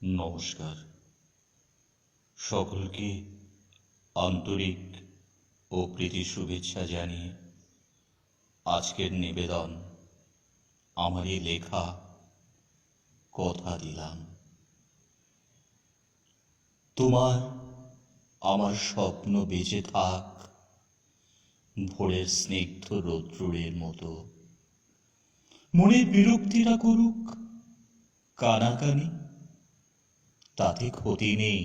নমস্কার। সকলকে আন্তরিক ও প্রীতি শুভেচ্ছা জানিয়ে আজকের নিবেদন আমারই লেখা কথা দিলাম। তোমার আমার স্বপ্ন বেঁচে থাক ভোরের স্নিগ্ধ রৌদ্রের মতো। মনের বিরক্তিরা করুক কানাকানি, তাতে ক্ষতি নেই,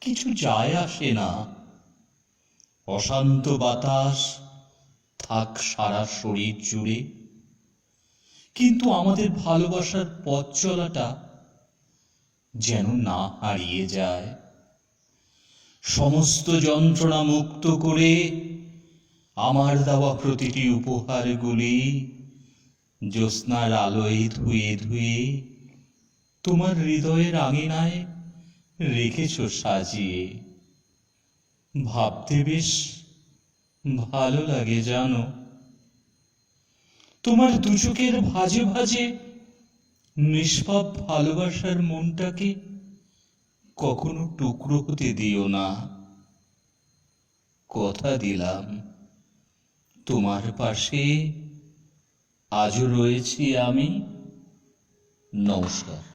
কিছু যায় আসে না। অশান্ত বাতাস থাক সারা শরীর জুড়ে, কিন্তু আমাদের ভালোবাসার পথ চলাটা যেন না হারিয়ে যায়। সমস্ত যন্ত্রণা মুক্ত করে আমার দেওয়া প্রতিটি উপহারগুলি জ্যোৎস্নার আলোয় ধুয়ে ধুয়ে তোমার হৃদয়ের আঙিনায় রেখেছ সাজিয়ে। ভাবতে বেশ ভালো লাগে জানো, তোমার দু চোখের ভাঁজে ভাঁজে নিষ্পাপ ভালোবাসার মনটাকে কখনো টুকরো হতে দিও না। কথা দিলাম তোমার পাশে আজও রয়েছি আমি। নমস্কার।